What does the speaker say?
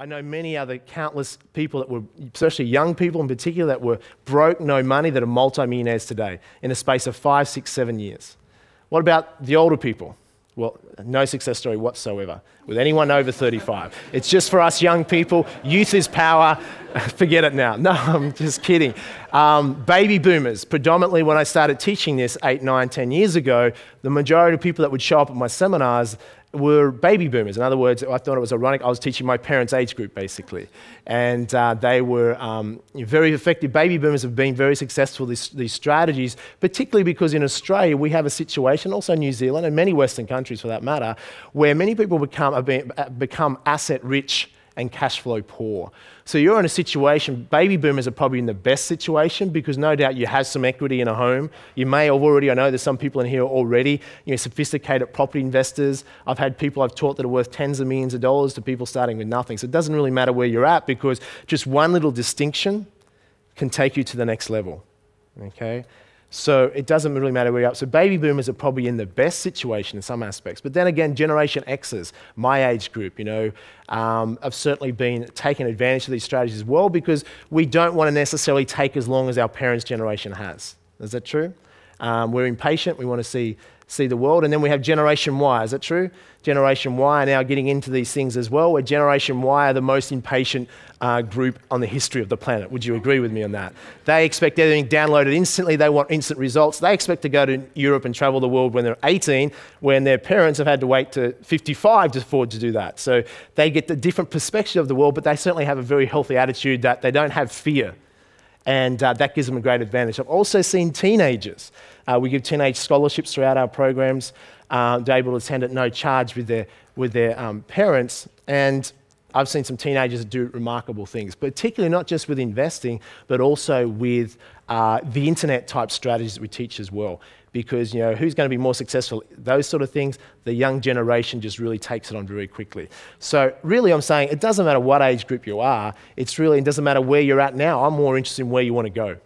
I know many other countless people that were, especially young people in particular, that were broke, no money, that are multimillionaires today in the space of 5, 6, 7 years. What about the older people? Well, no success story whatsoever with anyone over 35. It's just for us young people. Youth is power. Forget it now. No, I'm just kidding. Baby boomers, predominantly when I started teaching this 8, 9, 10 years ago, the majority of people that would show up at my seminars were baby boomers. In other words, I thought it was ironic. I was teaching my parents' age group, basically. And they were very effective. Baby boomers have been very successful, these strategies, particularly because in Australia, we have a situation, also New Zealand, and many Western countries for that matter, where many people become asset-rich and cash flow poor. So you're in a situation, baby boomers are probably in the best situation because no doubt you have some equity in a home. You may have already, I know there's some people in here already, sophisticated property investors. I've had people I've taught that are worth tens of millions of dollars to people starting with nothing. So it doesn't really matter where you're at because just one little distinction can take you to the next level, okay? So it doesn't really matter where you're at. So baby boomers are probably in the best situation in some aspects. But then again, Generation Xers, my age group, have certainly been taking advantage of these strategies as well because we don't want to necessarily take as long as our parents' generation has. Is that true? We're impatient. We want to see the world. And then we have Generation Y. Is that true? Generation Y are now getting into these things as well, where Generation Y are the most impatient group on the history of the planet. Would you agree with me on that? They expect everything downloaded instantly. They want instant results. They expect to go to Europe and travel the world when they're 18, when their parents have had to wait to 55 to afford to do that. So they get the different perspective of the world, but they certainly have a very healthy attitude that they don't have fear. And that gives them a great advantage. I've also seen teenagers. We give teenage scholarships throughout our programs. They're able to attend at no charge with their parents. And I've seen some teenagers do remarkable things, particularly not just with investing, but also with the internet-type strategies that we teach as well. Because, who's going to be more successful? Those sort of things, the young generation just really takes it on very quickly. So really I'm saying it doesn't matter what age group you are. It doesn't matter where you're at now. I'm more interested in where you want to go.